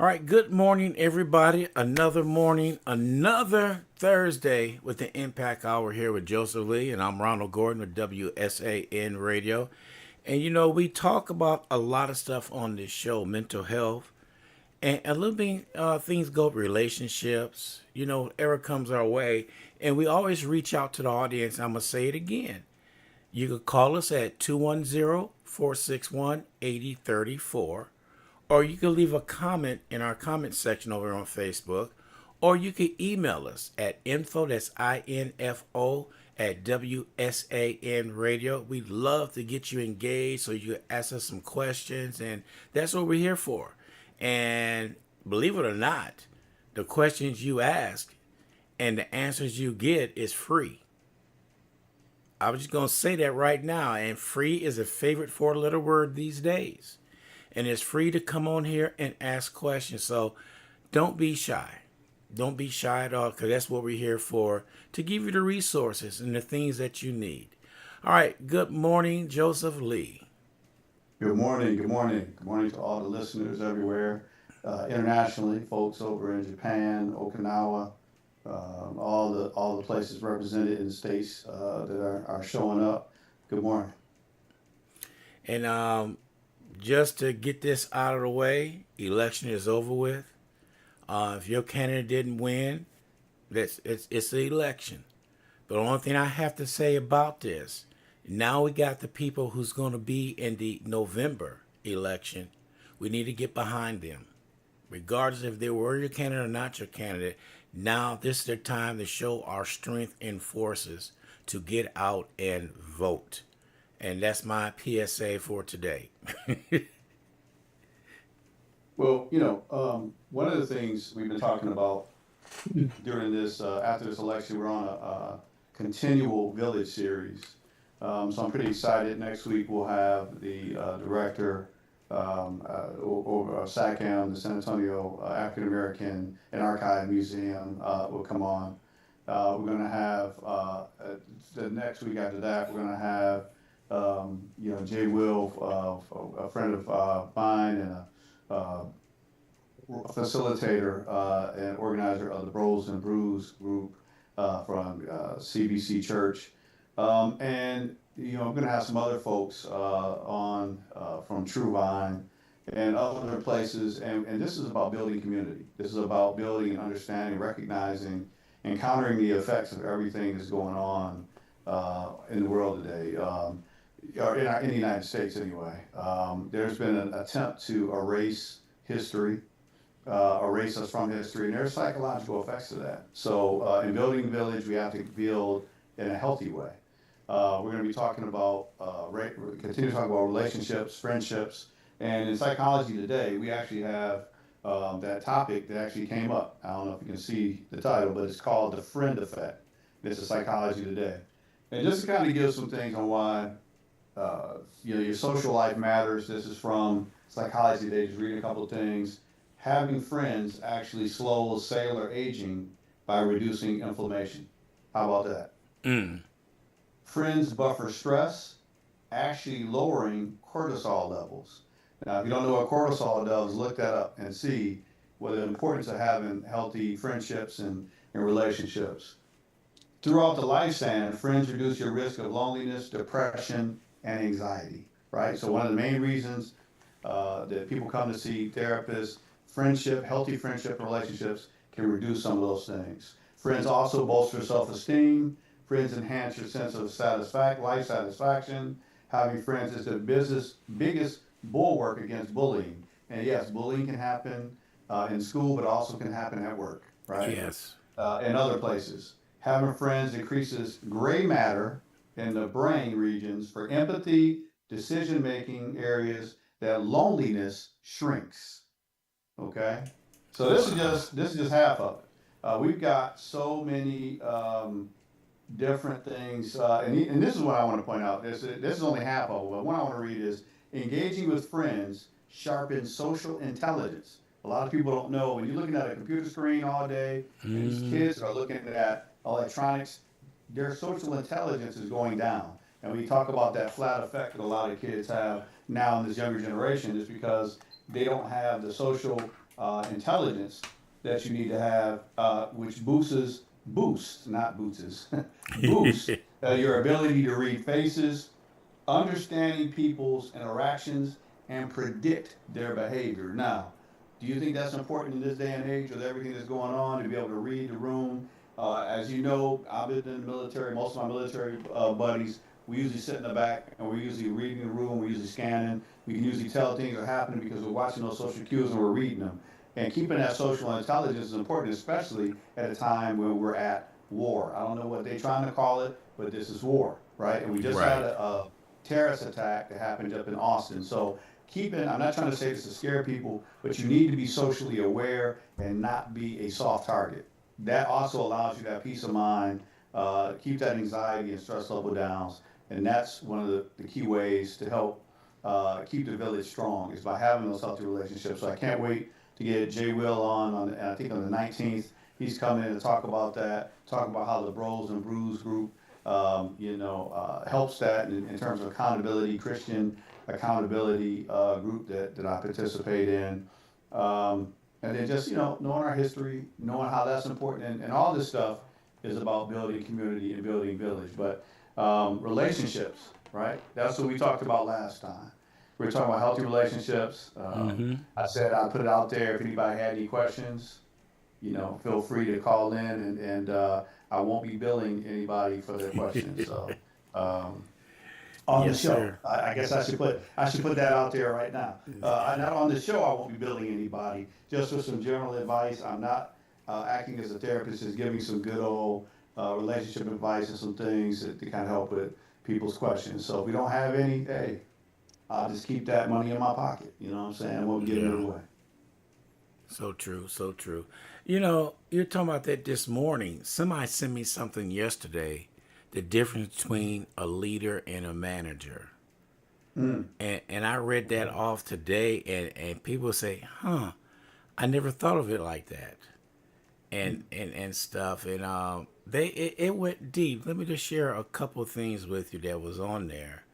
All right, good morning, everybody. Another morning, another Thursday with the Impact Hour here with Joseph Lee, and I'm Ronald Gordon with WSAN Radio. And we talk about a lot of stuff on this show, mental health, and a little bit things go relationships. Error comes our way, and we always reach out to the audience. I'm gonna say it again. You could call us at 210-461-8034, or you can leave a comment in our comment section over on Facebook, or you can email us at info, that's info, at WSAN Radio. We'd love to get you engaged so you can ask us some questions, and that's what we're here for. And believe it or not, the questions you ask and the answers you get is free. I was just going to say that right now, and free is a favorite four-letter word these days. And it's free to come on here and ask questions. So don't be shy. Don't be shy at all, because that's what we're here for, to give you the resources and the things that you need. All right. Good morning, Joseph Lee. Good morning, good morning, good morning to all the listeners everywhere, internationally, folks over in Japan, Okinawa, all the places represented in the states that are showing up. Good morning. And just to get this out of the way, election is over with. If your candidate didn't win, it's the election. But the only thing I have to say about this, now we got the people who's going to be in the November election. We need to get behind them. Regardless if they were your candidate or not your candidate, now this is the time to show our strength in forces to get out and vote. And that's my PSA for today. Well, one of the things we've been talking about during this, after this election, we're on a continual village series. So I'm pretty excited. Next week we'll have the director over SACAM, the San Antonio African American and Archive Museum, will come on. We're going to have the next week after that. We're going to have Jay Will, a friend of mine and a facilitator and organizer of the Bros and Brews group from CBC Church. And I'm going to have some other folks on from True Vine and other places. And this is about building community. This is about building and understanding, recognizing, and countering the effects of everything that's going on in the world today, or in the United States anyway. There's been an attempt to erase history, erase us from history, and there's psychological effects to that. So in building a village, we have to build in a healthy way. We're going to be talking about, continue to talk about relationships, friendships, and in psychology today, we actually have that topic that actually came up. I don't know if you can see the title, but it's called the friend effect. This is psychology today. And just to kind of give some things on why, your social life matters. This is from Psychology Today, just reading a couple of things. Having friends actually slows cellular aging by reducing inflammation. How about that? Mm. Friends buffer stress, actually lowering cortisol levels. Now, if you don't know what cortisol does, look that up and see what the importance of having healthy friendships and relationships. Throughout the lifespan, friends reduce your risk of loneliness, depression, and anxiety, right? So one of the main reasons that people come to see therapists, healthy friendship relationships can reduce some of those things. Friends also bolster self-esteem. Friends enhance your sense of life satisfaction. Having friends is the biggest bulwark against bullying. And yes, bullying can happen in school, but also can happen at work, right? Yes. And other places. Having friends increases gray matter in the brain regions for empathy, decision-making areas that loneliness shrinks. Okay? So this is just half of it. We've got so many different things, and this is what I want to point out. This is only half of it, but what I want to read is engaging with friends sharpens social intelligence. A lot of people don't know when you're looking at a computer screen all day, and these kids are looking at electronics, their social intelligence is going down. And we talk about that flat effect that a lot of kids have now in this younger generation is because they don't have the social intelligence that you need to have, which boosts, not boosts, boosts your ability to read faces, understanding people's interactions, and predict their behavior. Now, do you think that's important in this day and age with everything that's going on to be able to read the room? As you know, I've been in the military. Most of my military buddies, we usually sit in the back and we're usually reading the room. We're usually scanning. We can usually tell things are happening because we're watching those social cues and we're reading them. And keeping that social intelligence is important, especially at a time when we're at war. I don't know what they're trying to call it, but this is war, right? And we just Right. had a terrorist attack that happened up in Austin. So I'm not trying to say this to scare people, but you need to be socially aware and not be a soft target. That also allows you that peace of mind, keep that anxiety and stress level down. And that's one of the key ways to help keep the village strong is by having those healthy relationships. So I can't wait to get Jay Will on I think on the 19th. He's coming in to talk about that, talk about how the Bros and Brews group helps that in terms of accountability, Christian accountability group that I participate in. And then just, knowing our history, knowing how that's important. And all this stuff is about building community and building village. But relationships, right? That's what we talked about last time. We were talking about healthy relationships. I said I'd put it out there if anybody had any questions. Feel free to call in and I won't be billing anybody for their questions. So, on the Yes, show, sir. I guess I should put that out there right now. Not on the show, I won't be billing anybody. Just for some general advice, I'm not acting as a therapist, just giving some good old relationship advice and some things to kind of help with people's questions. So if we don't have any, hey, I'll just keep that money in my pocket. You know what I'm saying? I won't give it Yeah. away. So true, so true. You're talking about that this morning. Somebody sent me something yesterday, the difference between a leader and a manager. And I read that off today, and people say, huh, I never thought of it like that. And stuff. And it went deep. Let me just share a couple of things with you that was on there.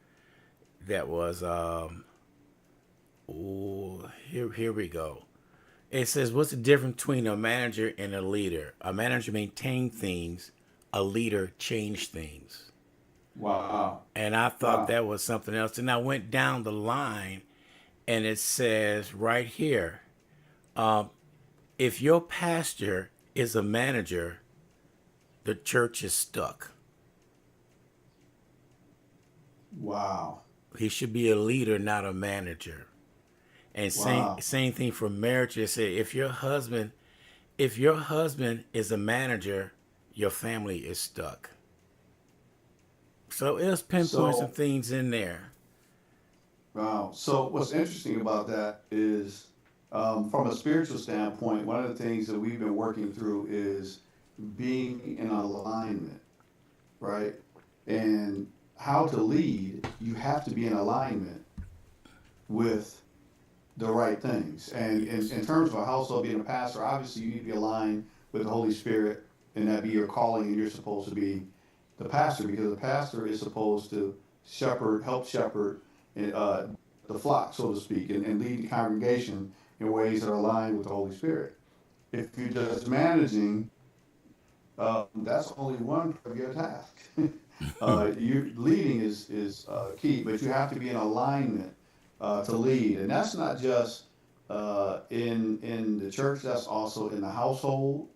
That was here we go. It says, what's the difference between a manager and a leader? A manager maintains things, a leader change things. Wow. And I thought Wow. that was something else. And I went down the line and it says right here, if your pastor is a manager, the church is stuck. Wow. He should be a leader, not a manager. And Wow. same thing for marriage. They say if your husband is a manager, your family is stuck. So it was pinpoint some So, things in there. wow. So what's interesting about that is, from a spiritual standpoint, one of the things that we've been working through is being in alignment, right? And how to lead, you have to be in alignment with the right things. And in Yes. terms of a household, being a pastor, obviously you need to be aligned with the Holy Spirit, and that be your calling, and you're supposed to be the pastor because the pastor is supposed to help shepherd uh, the flock, so to speak, and lead the congregation in ways that are aligned with the Holy Spirit. If you're just managing, that's only one part of your task. You leading is key, but you have to be in alignment to lead, and that's not just in the church. That's also in the household.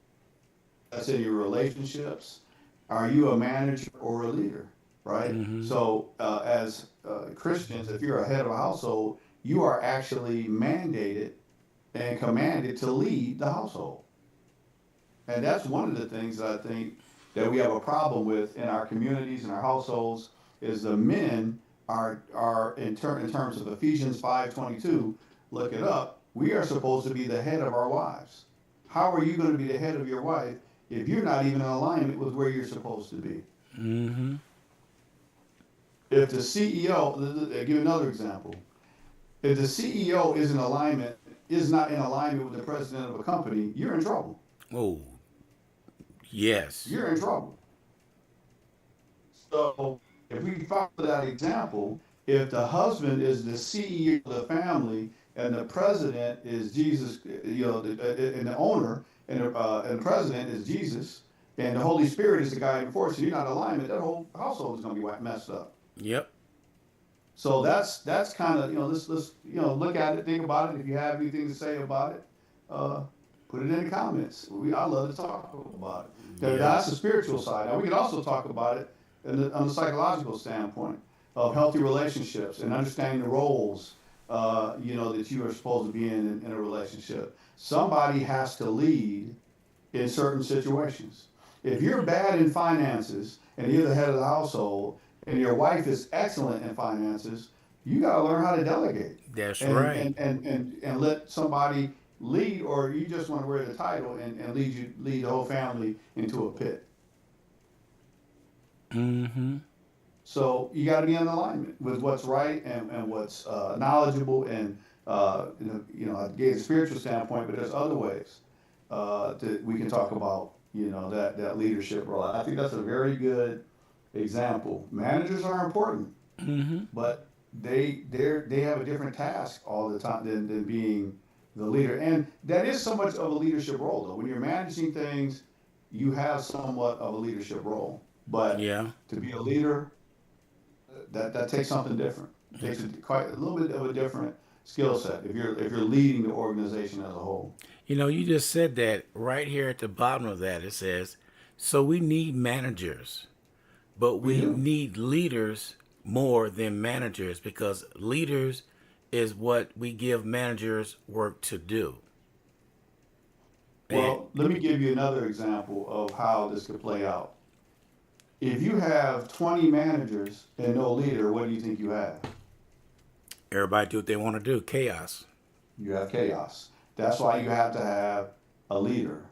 That's in your relationships. Are you a manager or a leader? Right. Mm-hmm. So as Christians, if you're a head of a household, you are actually mandated and commanded to lead the household. And that's one of the things that I think that we have a problem with in our communities and our households is the men are in terms of Ephesians 5:22, look it up, we are supposed to be the head of our wives. How are you going to be the head of your wife if you're not even in alignment with where you're supposed to be? Mm-hmm. If the CEO, I'll give you another example. If the CEO is not in alignment with the president of a company, you're in trouble. Oh, yes. You're in trouble. So if we follow that example, if the husband is the CEO of the family and the president is Jesus, and the owner and the president is Jesus, and the Holy Spirit is the guiding force, and you're not in alignment, that whole household is going to be messed up. Yep. So that's kind of, let's look at it, think about it. If you have anything to say about it, put it in the comments. I love to talk about it. Yeah. That's the spiritual side. Now we can also talk about it on the psychological standpoint of healthy relationships and understanding the roles, that you are supposed to be in a relationship. Somebody has to lead in certain situations. If you're bad in finances and you're the head of the household, and your wife is excellent in finances, you got to learn how to delegate. That's and, right. and let somebody lead, or you just want to wear the title and lead the whole family into a pit. Mm-hmm. So you got to be in alignment with what's right and what's knowledgeable, and I gave a spiritual standpoint, but there's other ways that we can talk about that leadership role. I think that's a very good example. Managers are important, Mm-hmm. but they have a different task all the time than being the leader. And that is so much of a leadership role, though. When you're managing things, you have somewhat of a leadership role. But Yeah. to be a leader, that takes something different. It takes quite a little bit of a different skill set if you're leading the organization as a whole. You just said that right here at the bottom of that. It says, so we need managers, but We we do. need leaders more than managers, because leaders is what we give managers work to do. And Well, let me give you another example of how this could play out. If you have 20 managers and no leader, what do you think you have? everybody do what they want to do. Chaos. You have chaos. That's why you have to have a leader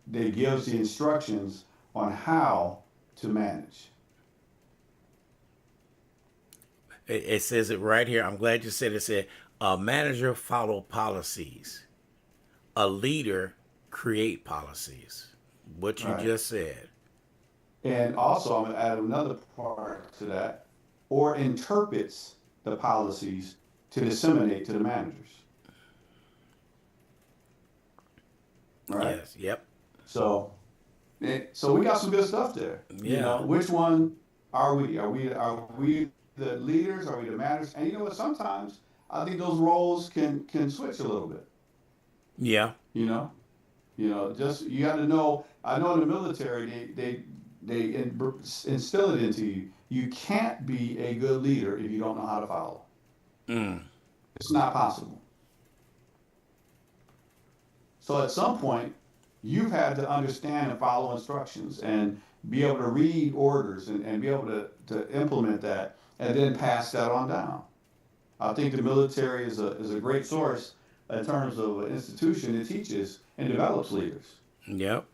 that gives the instructions on how to manage. It says it right here. I'm glad you said it. It said a manager follow policies. A leader create policies. What you Right. just said. And also, I'm going to add another part to that, or interprets the policies to disseminate to the managers. All right? Yes. Yep. So, so we got some good stuff there. Yeah. Which one are we? Are we the leaders? Are we the managers? And you know what? Sometimes I think those roles can switch a little bit. Yeah. You know, just you got to know. I know in the military they instill it into you. You can't be a good leader if you don't know how to follow. Mm. It's not possible. So at some point, you've had to understand and follow instructions and be able to read orders and be able to implement that and then pass that on down. I think the military is a great source in terms of an institution that teaches and develops leaders. Yep.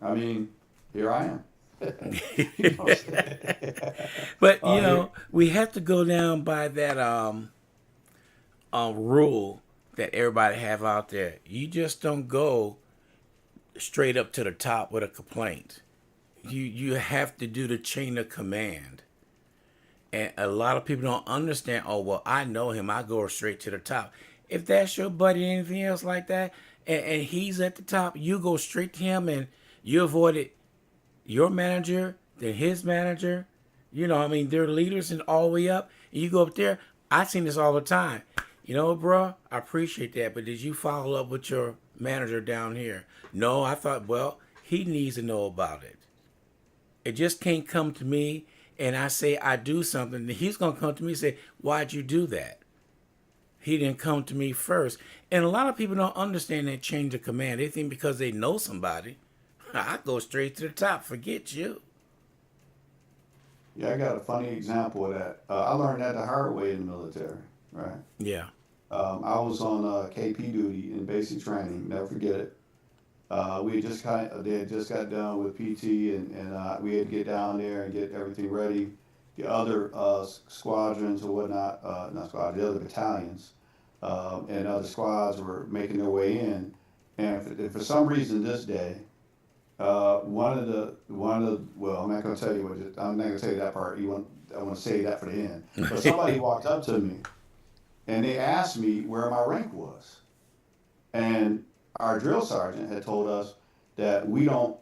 I mean, here I am. You know what I'm saying? But Here, we have to go down by that rule that everybody have out there. You just don't go straight up to the top with a complaint. You have to do the chain of command. And a lot of people don't understand, oh, well, I know him. I go straight to the top. If that's your buddy, anything else like that, and he's at the top, you go straight to him and you avoided your manager, then his manager. They're leaders and all the way up. And you go up there. I seen this all the time. Bro, I appreciate that, but did you follow up with your manager down here? No, I thought, well, he needs to know about it. It just can't come to me and I say I do something, then he's going to come to me and say, why'd you do that? He didn't come to me first. And a lot of people don't understand that change of command. They think because they know somebody, I go straight to the top. Forget you. yeah, I got a funny example of that. I learned that the hard way in the military, right? Yeah. I was on KP duty in basic training. Never forget it. They had just got done with PT, and we had to get down there and get everything ready. The other squadrons or whatnot, not squadrons, the other battalions, and other squads were making their way in. And for some reason this day, well, I'm not going to tell you I'm not going to tell you that part. I want to save that for the end. But somebody walked up to me and they asked me where my rank was. And our drill sergeant had told us that we don't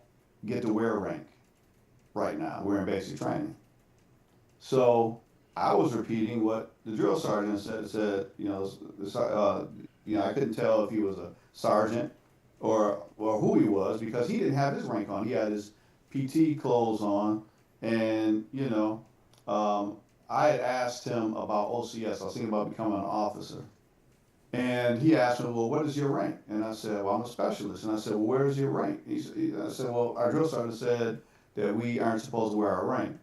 get to wear rank right now. We're in basic training. So I was repeating what the drill sergeant said, I couldn't tell if he was a sergeant or who he was because he didn't have his rank on. He had his PT clothes on, and I had asked him about OCS. I was thinking about becoming an officer, and he asked me, "Well, what is your rank?" And I said, "Well, I'm a specialist." And I said, "Well, where is your rank?" I said, "Well, our drill sergeant said that we aren't supposed to wear our rank."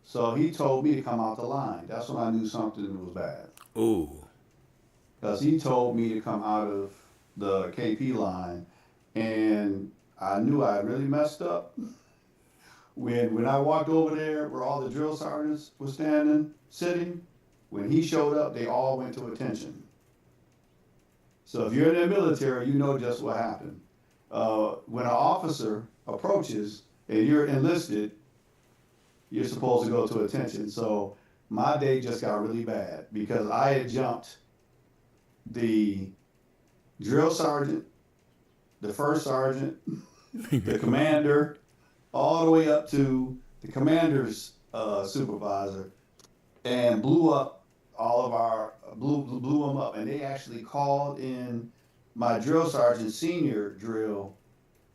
So he told me to come out the line. That's when I knew something was bad. Ooh. Because he told me to come out of the KP line, and I knew I really messed up. When I walked over there where all the drill sergeants were sitting, when he showed up, they all went to attention. So if you're in the military, you know just what happened. When an officer approaches and you're enlisted, you're supposed to go to attention. So my day just got really bad because I had jumped the drill sergeant, the first sergeant, the commander, all the way up to the commander's supervisor, and blew them up. And they actually called in my drill sergeant senior drill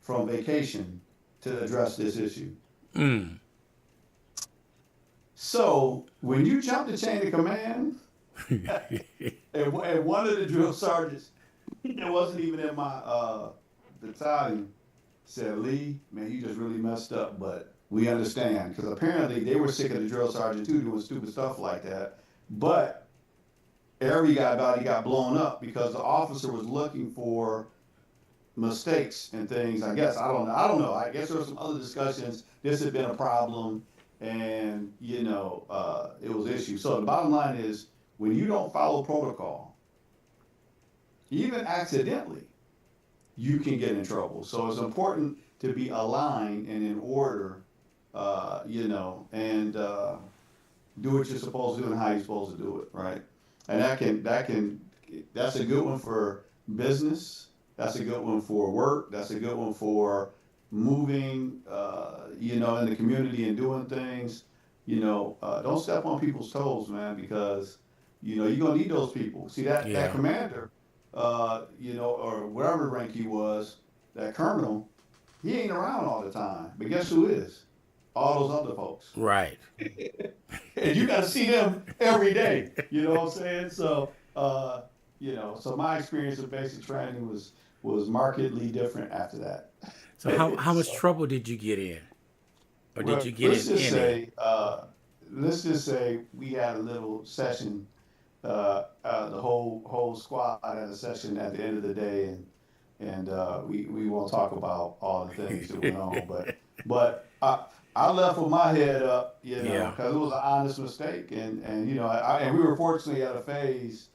from vacation to address this issue. Mm. So when you jump the chain of command, and one of the drill sergeants, it wasn't even in my battalion, said, "Lee, man, you just really messed up, but we understand." Because apparently they were sick of the drill sergeant too doing stupid stuff like that. But everybody got blown up because the officer was looking for mistakes and things. I guess I don't know. I guess there were some other discussions. This had been a problem, and it was an issue. So the bottom line is, when you don't follow protocol, even accidentally, you can get in trouble. So it's important to be aligned and in order, and do what you're supposed to do and how you're supposed to do it, right? And that's a good one for business. That's a good one for work. That's a good one for moving, in the community and doing things. Don't step on people's toes, man, because you're gonna need those people. See that commander, or whatever rank he was, that colonel, he ain't around all the time. But guess who is? All those other folks. Right. And you got to see them every day. You know what I'm saying? So, so my experience with basic training was markedly different after that. So how much trouble did you get in? Or did you get in? Let's just say we had a little session. The whole squad had a session at the end of the day, and we won't talk about all the things that went on, but I left with my head up, because it was an honest mistake, and we were fortunately at a phase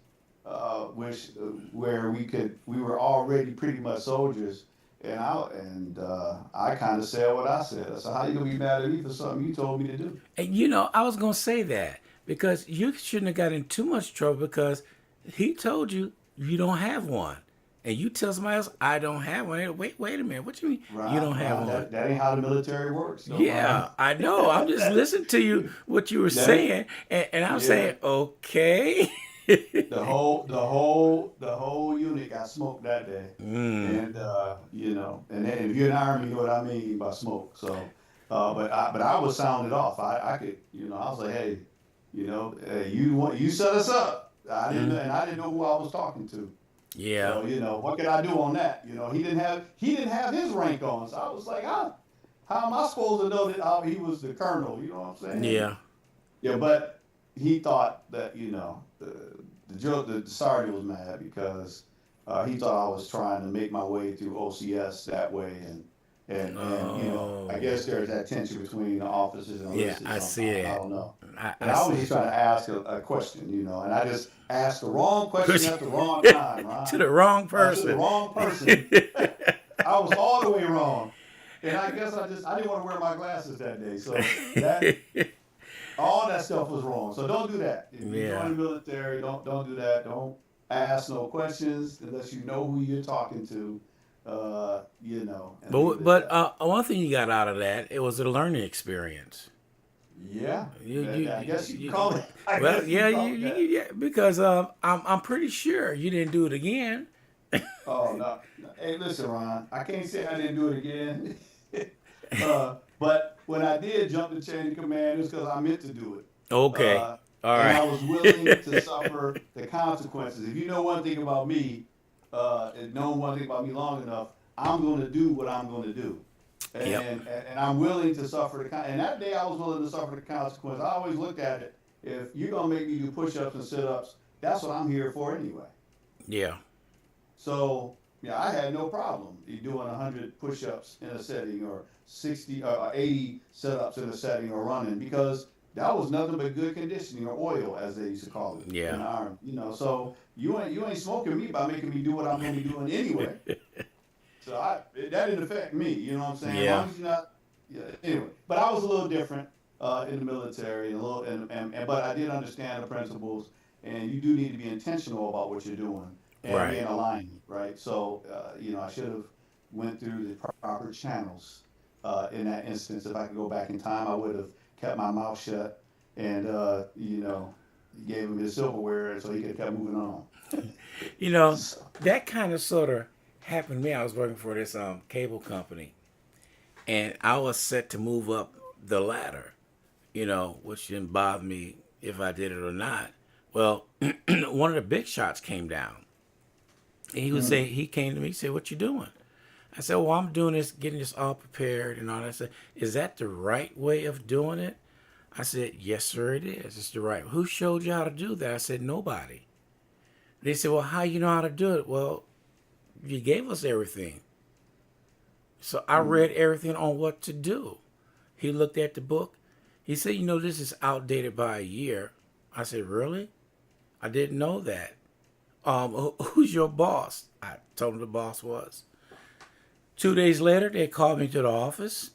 where we were already pretty much soldiers, and I kind of said what I said. So how you gonna be mad at me for something you told me to do? And I was gonna say that because you shouldn't have got in too much trouble because he told you don't have one. And you tell somebody else, "I don't have one." Wait a minute. What you mean you don't have one? That ain't how the military works. Yeah, I know. I'm just listening to you, what you were saying, and I'm saying, okay. The whole unit got smoked that day, and and if you're in the Army, you know what I mean by smoke. So, but I was sounded off. I could, I was like, hey, you set us up. I didn't know who I was talking to. Yeah. So, what could I do on that? He didn't have his rank on. So I was like, how am I supposed to know that he was the colonel? You know what I'm saying? Yeah. Yeah, but he thought that, the sergeant was mad because he thought I was trying to make my way through OCS that way, and I guess there's that tension between the officers and enlisted. I see it. I don't know. I was just trying to ask a question, and I just asked the wrong question at the wrong time, right? To the wrong person. To the wrong person. I was all the way wrong, and I guess I didn't want to wear my glasses that day, so that. All that stuff was wrong. So don't do that. If you Yeah. join the military, don't do that. Don't ask no questions unless you know who you're talking to. And leave it at But that. one thing you got out of that, it was a learning experience. Yeah, You, you, I you, guess you can you, call you it. I well, guess you yeah, can call it that. yeah, because I'm pretty sure you didn't do it again. Oh no. Hey, listen, Ron. I can't say I didn't do it again. But when I did jump the chain of command, it was because I meant to do it. Okay, Uh, all and right. I was willing to suffer the consequences. If you know one thing about me, and know one thing about me long enough, I'm going to do what I'm going to do. Yep. And I'm willing to suffer and that day I was willing to suffer the consequence. I always looked at it. If you're going to make me do push-ups and sit-ups, that's what I'm here for anyway. Yeah. So yeah, I had no problem doing 100 push-ups in a setting or 60 or 80 sit-ups in a setting or running because that was nothing but good conditioning or oil as they used to call it in Yeah. the army. So you ain't smoking me by making me do what I'm gonna be doing anyway. So that didn't affect me. You know what I'm saying? As Yeah. long as you're not. Yeah, anyway, but I was a little different in the military and a little but I did understand the principles and you do need to be intentional about what you're doing and be Right. in alignment, right? So, I should have went through the proper channels in that instance. If I could go back in time, I would have kept my mouth shut and, gave him his silverware so he could have kept moving on. You know, So, that kind of sort of happened to me. I was working for this cable company, and I was set to move up the ladder. Which didn't bother me if I did it or not. Well, one of the big shots came down. And he came to me, he said, "What you doing?" I said, "Well, I'm doing this, getting this all prepared and all that." I said, "Is that the right way of doing it?" I said, "Yes, sir, it is. It's the right. Who showed you how to do that?" I said, "Nobody." They said, "Well, how you know how to do it?" "Well, you gave us everything." So I read everything on what to do. He looked at the book. He said, "This is outdated by a year." I said, "Really? I didn't know that." Who's your boss? I told him the boss was. 2 days later, they called me to the office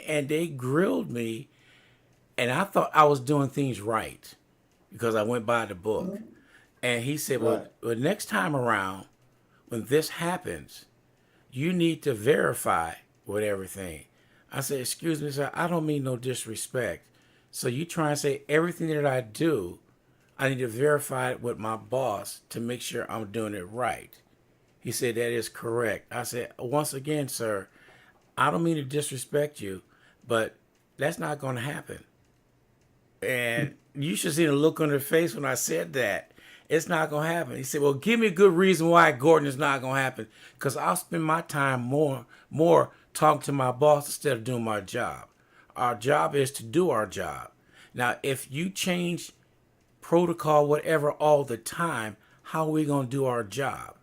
and they grilled me. And I thought I was doing things right because I went by the book. And he said, right. well, next time around, when this happens, you need to verify with everything. I said, "Excuse me, sir, I don't mean no disrespect. So you try and say everything that I do, I need to verify it with my boss to make sure I'm doing it right." He said, "That is correct." I said, "Once again, sir, I don't mean to disrespect you, but that's not going to happen." And you should see the look on her face when I said that. It's not going to happen. He said, "Well, give me a good reason why, Gordon, it's not going to happen. Because I'll spend my time more talking to my boss instead of doing my job. Our job is to do our job. Now, if you change protocol, whatever, all the time, how are we going to do our job?"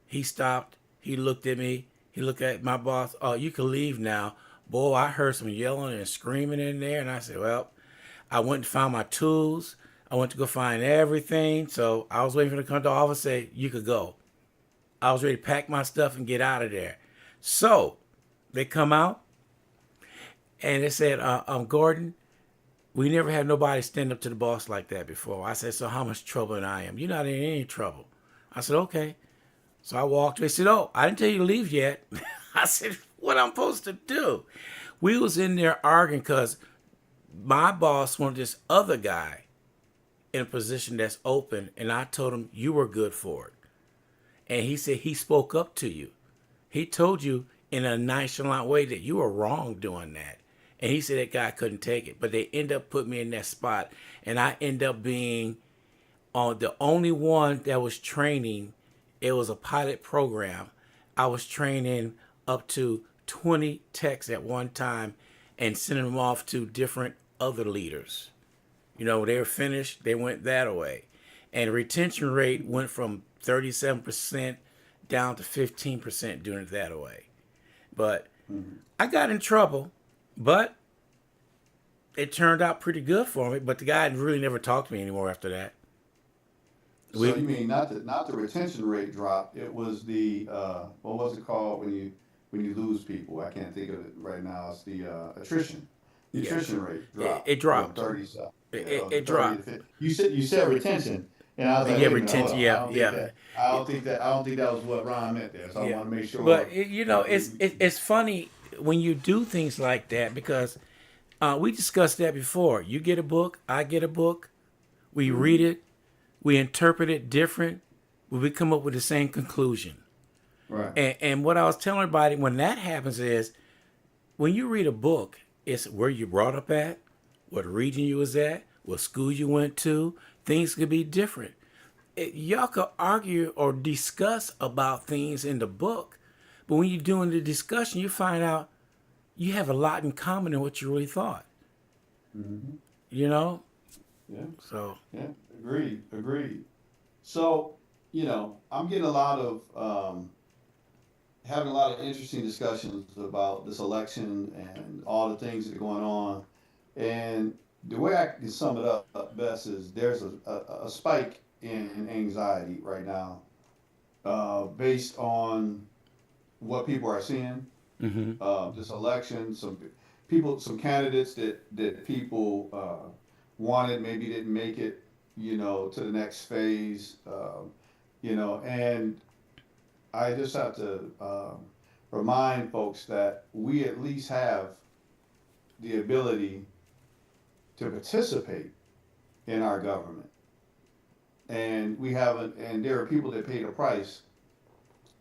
He stopped. He looked at me. He looked at my boss. "Oh, you can leave now." Boy, I heard some yelling and screaming in there. And I said, "Well," I went and found my tools. I went to go find everything. So I was waiting for them to come to the office and say, "You could go." I was ready to pack my stuff and get out of there. So they come out and they said, "Gordon, we never had nobody stand up to the boss like that before." I said, "So how much trouble I am?" "You're not in any trouble." I said, "Okay." So I walked away. He said, "Oh, I didn't tell you to leave yet." I said, "What I'm supposed to do?" We was in there arguing because my boss wanted this other guy in a position that's open, and I told him you were good for it. And he said he spoke up to you. He told you in a nonchalant way that you were wrong doing that. And he said that guy couldn't take it. But they end up putting me in that spot, and I end up being on the only one that was training. It was a pilot program. I was training up to 20 techs at one time and sending them off to different other leaders. They were finished, they went that way. And retention rate went from 37% down to 15% doing it that way. But Mhm. I got in trouble, but it turned out pretty good for me. But the guy really never talked to me anymore after that. So We you mean not the retention rate drop? It was the what was it called when you lose people? I can't think of it right now. It's the attrition. nutrition rate dropped It from dropped. 30 something. It 30 to dropped. 50. You said retention, and I was like, Yeah, wait a minute, hold retention. on. I Yeah, don't think yeah, that. I don't think that was what Ron meant there. So I yeah. want to make sure. But it's funny when you do things like that because we discussed that before. You get a book, I get a book, we read it, we interpret it different, we come up with the same conclusion. Right. And what I was telling everybody when that happens is when you read a book, it's where you brought up at, what region you was at, what school you went to. Things could be different. Y'all could argue or discuss about things in the book, but when you're doing the discussion, you find out you have a lot in common in what you really thought. Mm-hmm. You know? Yeah. So, Yeah. Agreed. Agreed. So, I'm getting a lot of having a lot of interesting discussions about this election and all the things that are going on. And the way I can sum it up best is there's a spike in anxiety right now, based on what people are seeing. hmm This election, some candidates that people wanted maybe didn't make it, to the next phase, and I just have to remind folks that we at least have the ability to participate in our government, and and there are people that paid a price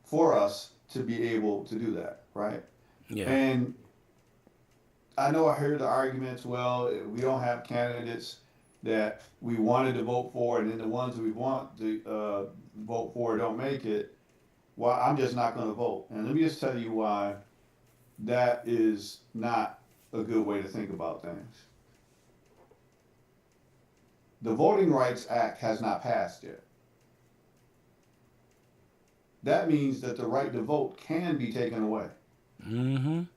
for us to be able to do that, right? yeah, And I know I heard the arguments, well, we don't have candidates that we wanted to vote for, and then the ones we want to vote for don't make it. Well, I'm just not going to vote. And let me just tell you why that is not a good way to think about things. The Voting Rights Act has not passed yet. That means that the right to vote can be taken away. hmm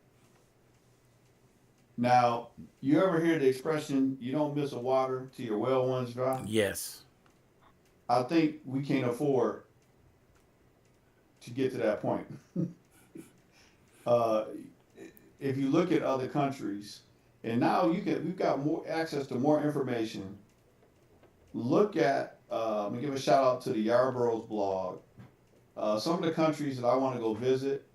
Now, you ever hear the expression, you don't miss a water till your well runs dry? yes, I think we can't afford to get to that point. uh, if you look at other countries, and now we've got more access to more information. Look at, I'm gonna give a shout out to the Yarborough's blog. Some of the countries that I want to go visit,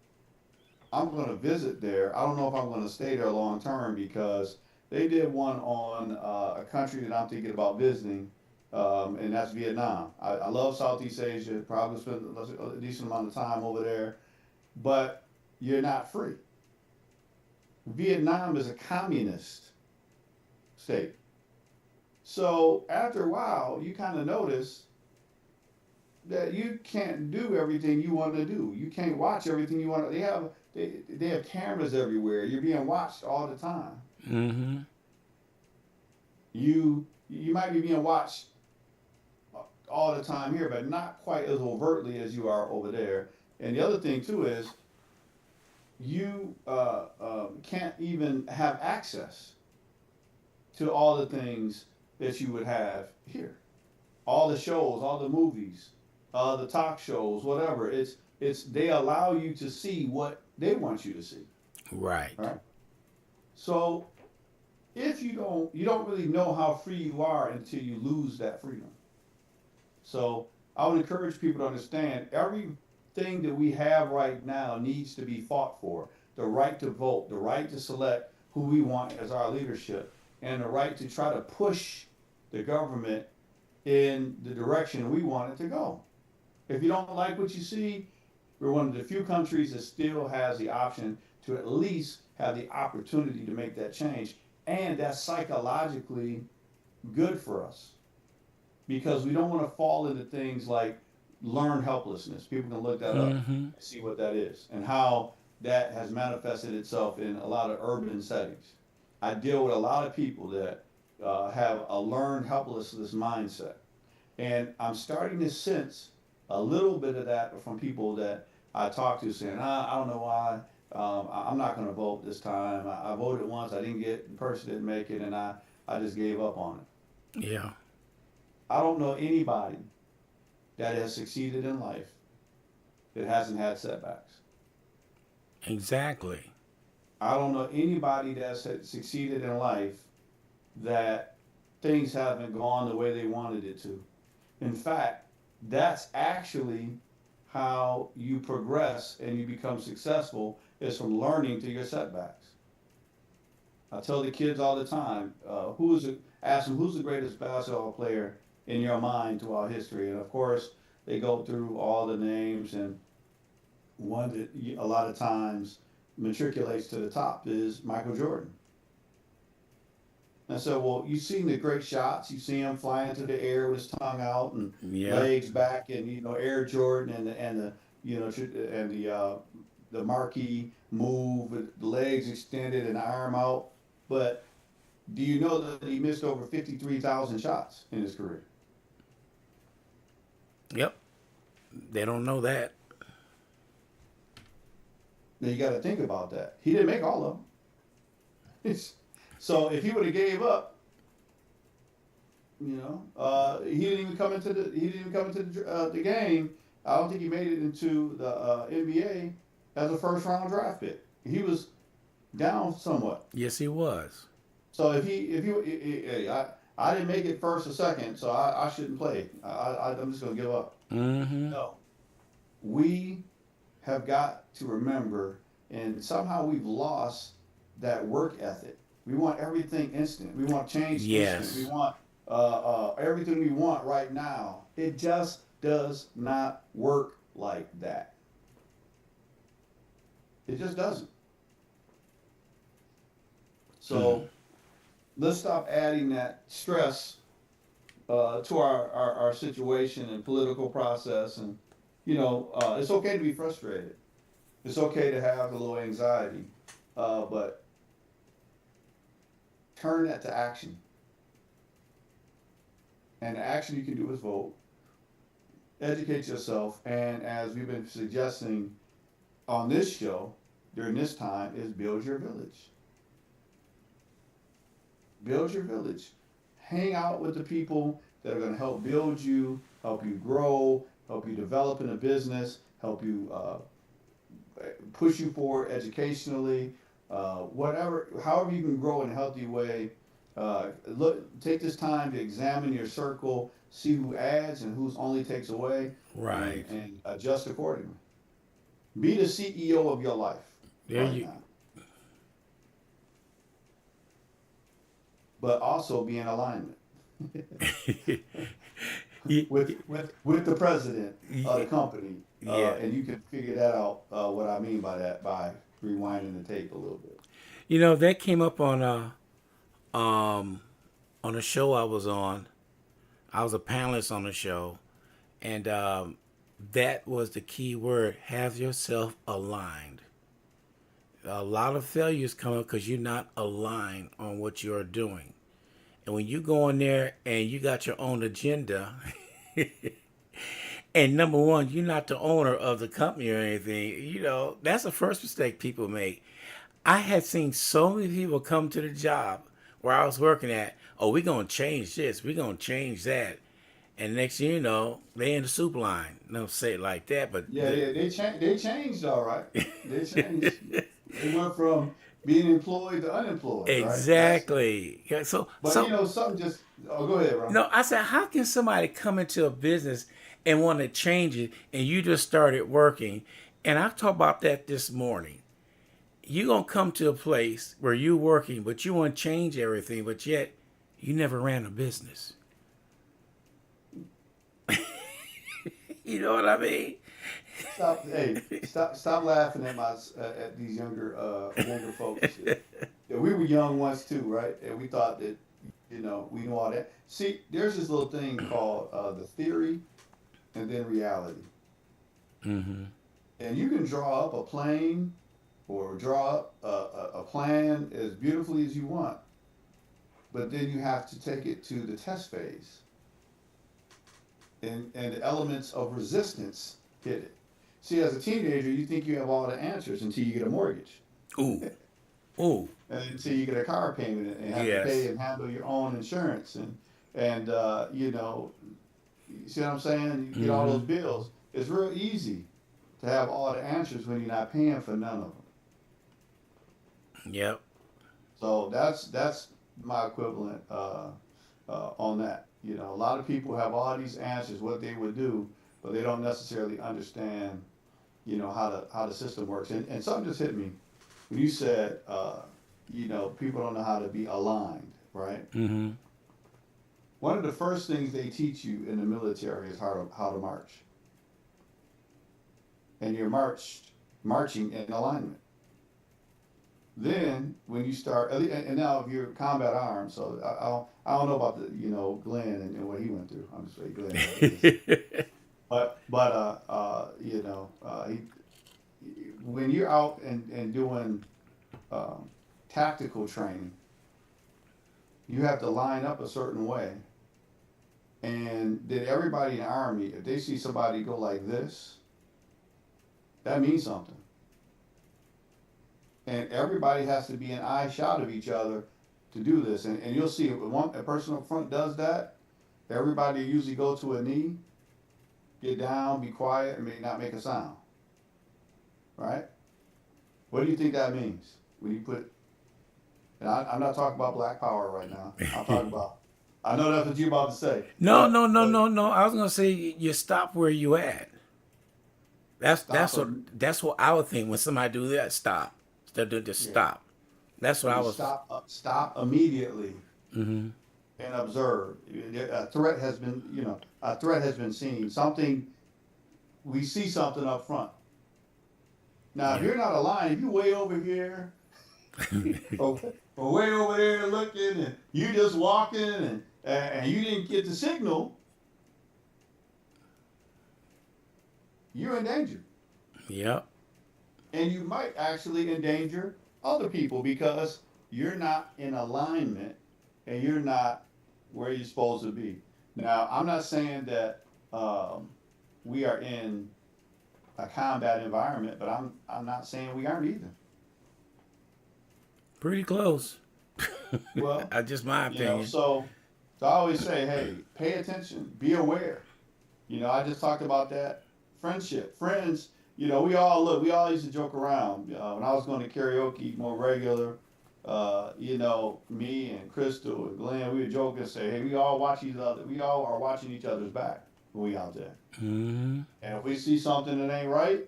I'm going to visit there. I don't know if I'm going to stay there long term because they did one on a country that I'm thinking about visiting, and that's Vietnam. I love Southeast Asia, probably spend a decent amount of time over there, but you're not free. Vietnam is a communist state. So after a while, you kind of notice that you can't do everything you want to do. You can't watch everything you want to. They have cameras everywhere. You're being watched all the time. hmm You might be being watched all the time here, but not quite as overtly as you are over there. And the other thing too is you can't even have access to all the things that you would have here. All the shows, all the movies, the talk shows, whatever. It's they allow you to see what they want you to see. right, Right. So if you don't really know how free you are until you lose that freedom. So I would encourage people to understand everything that we have right now needs to be fought for. The right to vote, the right to select who we want as our leadership, and the right to try to push the government in the direction we want it to go. If you don't like what you see, we're one of the few countries that still has the option to at least have the opportunity to make that change. And that's psychologically good for us because we don't want to fall into things like learned helplessness. People can look that up hmm and see what that is and how that has manifested itself in a lot of urban settings. I deal with a lot of people that have a learned helplessness mindset. And I'm starting to sense a little bit of that from people that I talk to saying, I don't know why. I'm not going to vote this time. I voted once. I didn't get, the person didn't make it, and I just gave up on it. yeah, I don't know anybody that has succeeded in life that hasn't had setbacks. exactly. I don't know anybody that's succeeded in life that things haven't gone the way they wanted it to. In fact, that's actually how you progress and you become successful is from learning through your setbacks. I tell the kids all the time, ask them who's the greatest basketball player in your mind throughout history, and of course they go through all the names, and one that a lot of times matriculates to the top is Michael Jordan. And so, well, you've seen the great shots. You see him flying into the air with his tongue out and Yeah. legs back, and Air Jordan and the the marquee move with the legs extended and the arm out. But do you know that he missed over 53,000 shots in his career? Yep. They don't know that. Now you got to think about that. He didn't make all of them. So if he would have gave up, he didn't even come into the game. I don't think he made it into the NBA as a first round draft pick. He was down somewhat. Yes, he was. So I didn't make it first or second, so I shouldn't play. I'm just gonna give up. Mm-hmm. No, we have got to remember, and somehow we've lost that work ethic. We want everything instant. We want change Yes. instant. We want everything we want right now. It just does not work like that. It just doesn't. So let's stop adding that stress to our situation and political process. And, it's okay to be frustrated. It's okay to have a little anxiety. But turn that to action. And the action you can do is vote, educate yourself, and as we've been suggesting on this show during this time, is build your village. Build your village. Hang out with the people that are going to help build you, help you grow, help you develop in a business, help you push you forward educationally, however you can grow in a healthy way. Take this time to examine your circle, see who adds and who only takes away, Right. and adjust accordingly. Be the CEO of your life There right you. now, but also be in alignment with the president of the company, Yeah. and you can figure that out. What I mean by that by rewinding the tape a little bit. That came up on a show I was on. I was a panelist on the show, and that was the key word: have yourself aligned. A lot of failures come up because you're not aligned on what you're doing. And when you go in there and you got your own agenda, and number one, you're not the owner of the company or anything, that's the first mistake people make. I had seen so many people come to the job where I was working at, oh, we're going to change this, we're going to change that. And next thing you know, they in the soup line. Don't say it like that, but Yeah, they changed, all right. They changed. They went from being employed to unemployed, right? exactly. Yeah, so, But so something just. Oh, go ahead, Ron. no, I said, how can somebody come into a business and want to change it and you just started working? And I talked about that this morning. You're going to come to a place where you're working, but you want to change everything, but yet you never ran a business. You know what I mean? Stop laughing at at these younger folks. Yeah, we were young once too, right? And we thought that we knew all that. See, there's this little thing called the theory and then reality. Mm-hmm. And you can draw up a plane or draw up a plan as beautifully as you want, but then you have to take it to the test phase. And the elements of resistance hit it. See, as a teenager, you think you have all the answers until you get a mortgage. Ooh. Ooh. And until you get a car payment and have to pay and handle your own insurance. And you see what I'm saying? You get all those bills. It's real easy to have all the answers when you're not paying for none of Yep. So that's my equivalent on that. You know, a lot of people have all these answers what they would do, but they don't necessarily understand, you know, how the system works. And something just hit me when you said, you know, people don't know how to be aligned, right? Mm-hmm. One of the first things they teach you in the military is how to march, and you're marching in alignment. Then when you start, and now if you're combat arms, so I don't know about the, you know, Glenn and what he went through. I'm just saying Glenn, but you know, when you're out and doing um, tactical training, you have to line up a certain way. And then everybody in the army, if they see somebody go like this, that means something. And everybody has to be in eye shot of each other to do this. And you'll see if a person up front does that, everybody usually go to a knee, get down, be quiet, and may not make a sound. Right? What do you think that means? When you put, and I'm not talking about black power right now. I'm talking about, I know that's what you're about to say, No, no, no, no, no. I was gonna say you stop where you at. That's stop that's what them. that's what I would think when somebody do that. Stop. Instead of just Yeah. stop. That's what I You was. stop immediately Mm-hmm. and observe. A threat has been, you know, a threat has been seen. Something, we see something up front. Now, if Yeah. you're not aligned, if you way over here or way over there looking, and you just walking and you didn't get the signal, you're in danger, Yep. and you might actually endanger other people because you're not in alignment and you're not where you're supposed to be. Now, I'm not saying that we are in a combat environment, but I'm not saying we aren't either. Pretty close. Well, That's just my you know, opinion. so I always say, hey, pay attention, be aware. You know, I just talked about that friendship, friends. You know, we all used to joke around. When I was going to karaoke more regular, you know, me and Crystal and Glenn, we would joke and say, hey, we all watch each other. We all are watching each other's back when we out there. Mm-hmm. And if we see something that ain't right,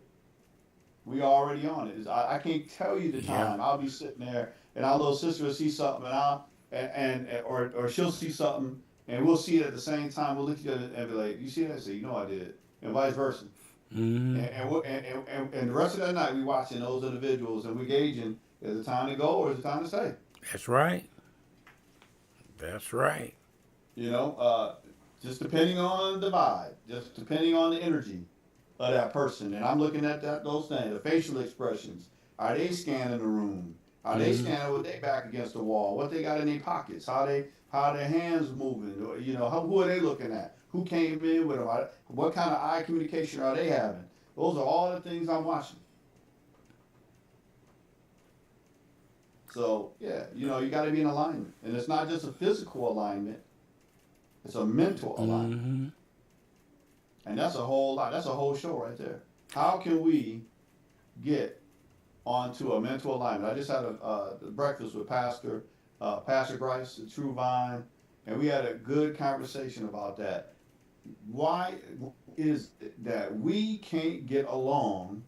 we already on it. I can't tell you the Yeah. time. I'll be sitting there, and our little sister will see something, and I'll or she'll see something, and we'll see it at the same time. We'll look at each other and be like, "You see that?" I say, "You know, I did," and vice versa. Mm-hmm. And the rest of that night, we watching those individuals, and we gauging: is it time to go or is it time to stay? That's right. That's right. You know, just depending on the vibe, just depending on the energy of that person. And I'm looking at those things, the facial expressions. Are they scanning the room? Are they Mm-hmm. scanning with their back against the wall? What they got in their pockets? How their hands moving? You know, who are they looking at? Who came in with them? What kind of eye communication are they having? Those are all the things I'm watching. So yeah, you know, you got to be in alignment, and it's not just a physical alignment; it's a mental alignment. Mm-hmm. And that's a whole lot. That's a whole show right there. How can we get onto a mental alignment? I just had a breakfast with Pastor Grice, the True Vine, and we had a good conversation about that. Why is it that we can't get along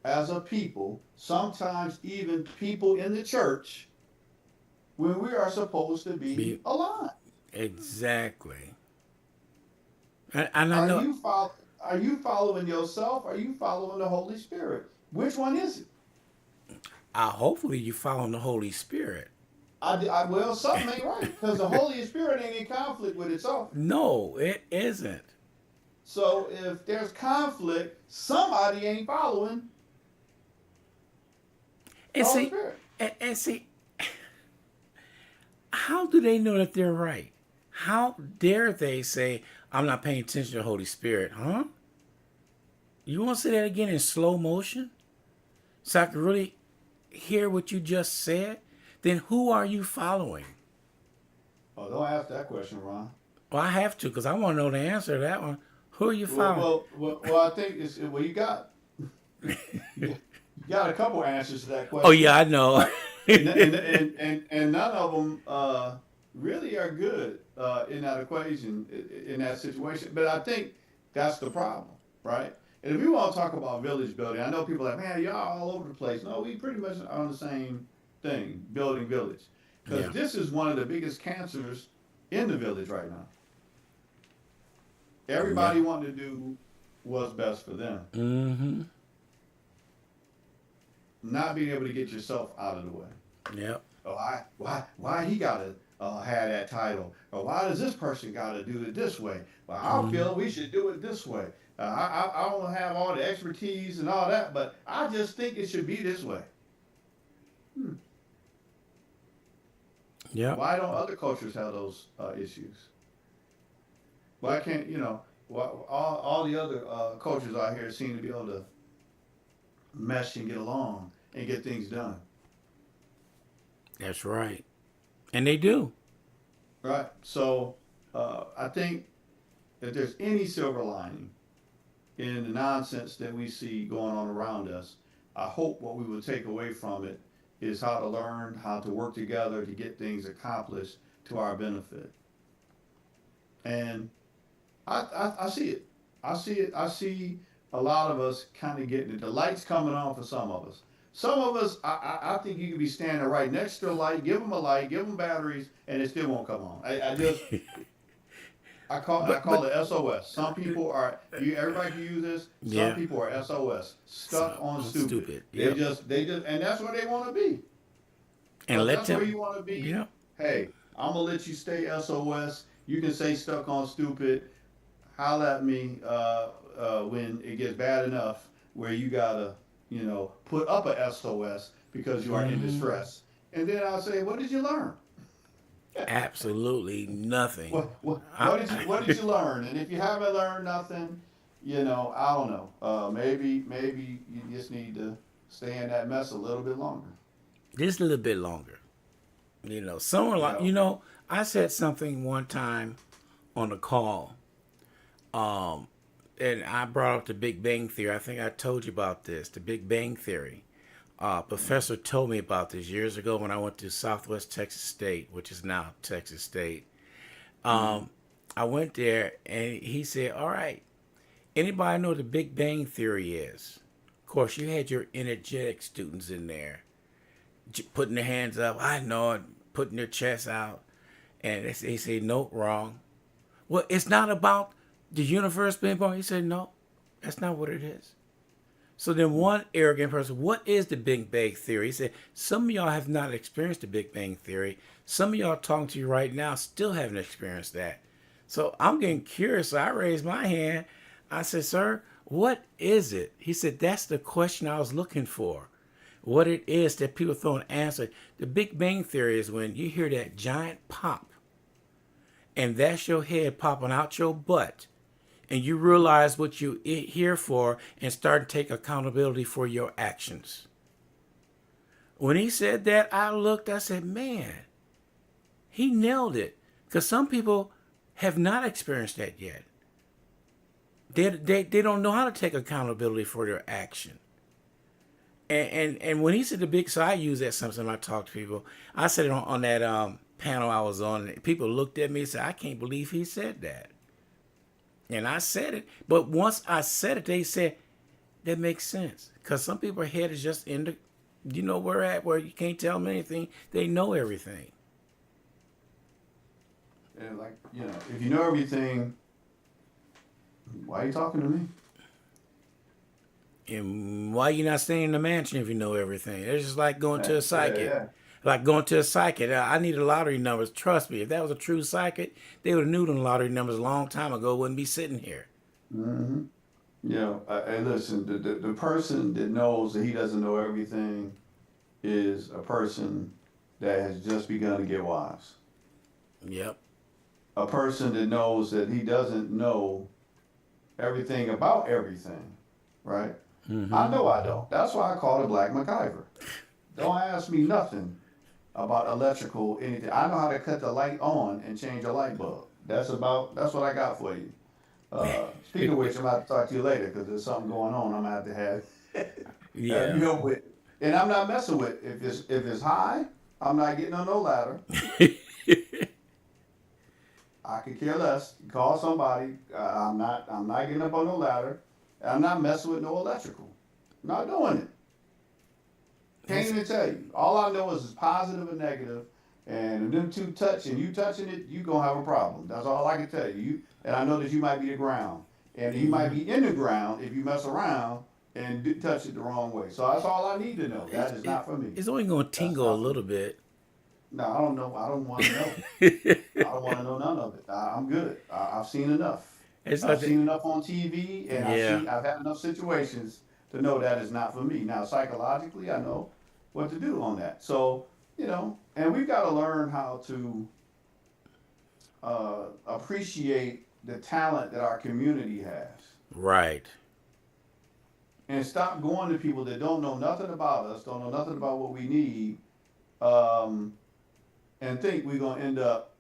as a people, sometimes even people in the church, when we are supposed to be Be aligned? exactly. And I Are know. you follow, are you following yourself? Are you following the Holy Spirit? Which one is it? Hopefully you follow the Holy Spirit. Well, something ain't right because the Holy Spirit ain't in conflict with itself. No, it isn't. So if there's conflict, somebody ain't following the And Holy see, Spirit. and see, how do they know that they're right? How dare they say, I'm not paying attention to the Holy Spirit? Huh? You want to say that again in slow motion? So I can really hear what you just said? Then who are you following? Oh, don't ask that question, Ron. Well, I have to because I want to know the answer to that one. Who are you following? Well, I think it's well. You got You got a couple answers to that Oh yeah, question, I know. and none of them really are good in that equation, in that situation. But I think that's the problem, right? And if we want to talk about village building, I know people are like, man, y'all all over the place. No, we pretty much are on the same thing, building village, because Yeah. this is one of the biggest cancers in the village right now. Everybody Yeah. wanting to do what's best for them, Mm-hmm. not being able to get yourself out of the way. Yep. Oh, why he gotta have that title? Or why does this person gotta do it this way? Well, I Mm-hmm. feel we should do it this way. I don't have all the expertise and all that, but I just think it should be this way. Hmm. Yep. Why don't other cultures have those issues? Why can't why, all the other cultures out here seem to be able to mesh and get along and get things done? That's right. And they do. Right. So I think if there's any silver lining in the nonsense that we see going on around us, I hope what we will take away from it is how to learn how to work together to get things accomplished to our benefit. And I see it. I see it. I see a lot of us kind of getting it. The light's coming on for some of us. Some of us, I think you could be standing right next to a light, give them batteries, and it still won't come on. I just, I but call it SOS. Some people are everybody can use this. Some yeah. people are SOS, stuck So on I'm stupid. stupid. They Yep. just they just and that's where they want to be. And So if let that's where them. you want to be, Yep. hey, I'm gonna let you stay SOS. You can say stuck on stupid. Holla at me when it gets bad enough where you gotta, put up a SOS because you are in Mm-hmm. distress. And then I'll say, what did you learn? Absolutely nothing. What did you learn? And if you haven't learned nothing, I don't know. Maybe you just need to stay in that mess a little bit longer. Just a little bit longer. Someone like Yeah. I said something one time on a call, um, and I brought up the Big Bang Theory. I think I told you about this, the Big Bang Theory. Professor told me about this years ago when I went to Southwest Texas State, which is now Texas State. Mm-hmm. I went there and he said, "All right, anybody know what the Big Bang Theory is?" Of course, you had your energetic students in there putting their hands up. I know it, putting their chests out, and they say, "No, wrong." Well, it's not about the universe being born. He said, "No, that's not what it is." So then one arrogant person, what is the Big Bang Theory? He said, some of y'all have not experienced the Big Bang Theory. Some of y'all talking to you right now still haven't experienced that. So I'm getting curious. So I raised my hand. I said, sir, what is it? He said, that's the question I was looking for. What it is that people throw an answer. The Big Bang Theory is when you hear that giant pop, and that's your head popping out your butt, and you realize what you're here for and start to take accountability for your actions. When he said that, I said, man, he nailed it. Because some people have not experienced that yet. They don't know how to take accountability for their action. And when he said the big, so I use that sometimes when I talk to people. I said it on that panel I was on. And people looked at me and said, I can't believe he said that. And I said it. But once I said it, they said, that makes sense. Because some people's head is just in the, where you can't tell them anything. They know everything. And if you know everything, why are you talking to me? And why you not staying in the mansion if you know everything? It's just like going to a Yeah, psychic. yeah. Like going to a psychic. I need the lottery numbers. Trust me, if that was a true psychic, they would have knew the lottery numbers a long time ago. Wouldn't be sitting here. Mm-hmm. And listen, the person that knows that he doesn't know everything is a person that has just begun to get wise. Yep. A person that knows that he doesn't know everything about everything, right? I Mm-hmm. know I don't. That's why I call it Black MacGyver. Don't ask me nothing about electrical anything. I know how to cut the light on and change a light bulb. That's what I got for you. Speaking of which, I'm about to talk to you later because there's something going on. I'm gonna have to have. Yeah. And I'm not messing with if it's high. I'm not getting on no ladder. I could care less. Call somebody. I'm not getting up on no ladder. I'm not messing with no electrical. Not doing it. Can't even tell you. All I know is it's positive and negative, and if them two touch and you touching it, you gonna have a problem. That's all I can tell you. And I know that you might be the ground, and you might be in the ground if you mess around and touch it the wrong way. So that's all I need to know. That is not for me. It's only going to That's tingle a not for me. little bit. No, I don't know. I don't want to know. I don't want to know none of it. I'm good. I've seen enough. It's I've like, seen enough on TV, and yeah, I've had enough situations to know that is not for me. Now, psychologically, I know what to do on that. So, and we've got to learn how to appreciate the talent that our community has, right. and stop going to people that don't know nothing about us, don't know nothing about what we need, um, and think we're gonna end up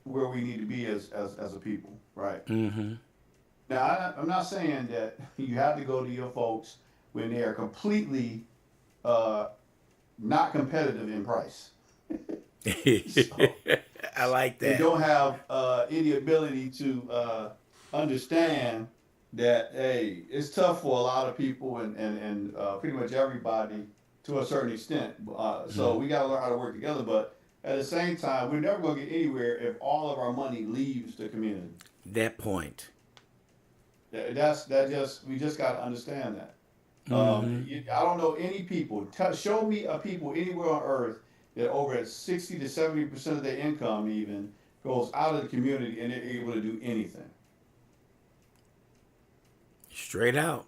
where we need to be as a people, right? Mm-hmm. Now, I'm not saying that you have to go to your folks when they are completely uh, not competitive in price. So I like they that. don't have any ability to understand that, hey, it's tough for a lot of people and pretty much everybody to a certain extent. So we got to learn how to work together. But at the same time, we're never going to get anywhere if all of our money leaves the community. That point. We just got to understand that. Mm-hmm. I don't know any people. Show me a people anywhere on earth that over at 60 to 70% of their income even goes out of the community and they're able to do anything. Straight out.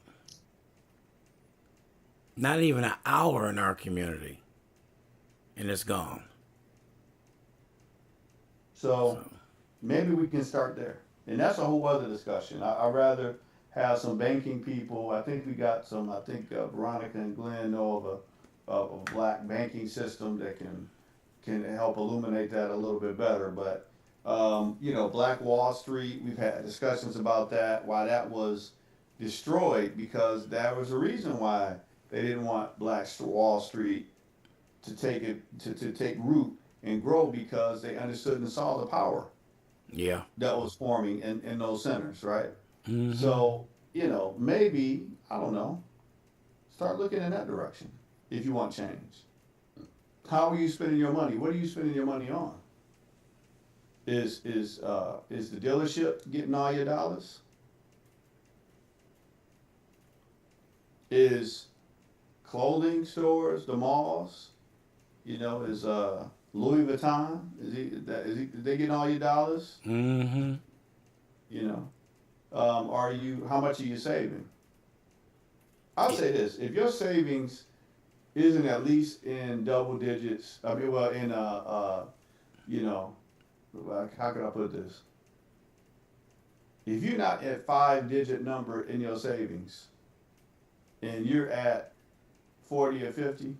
Not even an hour in our community, and it's gone. So maybe we can start there, and that's a whole other discussion. I'd rather have some banking people. I think we got some. I think Veronica and Glenn know of a black banking system that can help illuminate that a little bit better. But Black Wall Street. We've had discussions about that. Why that was destroyed, because that was the reason why they didn't want Black Wall Street to take root and grow, because they understood and saw the power Yeah. that was forming in those centers, right? Mm-hmm. So, maybe, I don't know, start looking in that direction if you want change. How are you spending your money? What are you spending your money on? Is the dealership getting all your dollars? Is clothing stores, the malls, is Louis Vuitton, is they getting all your dollars? Mm-hmm. How much are you saving? I'll say this: if your savings isn't at least in double digits, how can I put this? If you're not at 5-digit number in your savings, and you're at 40 or 50,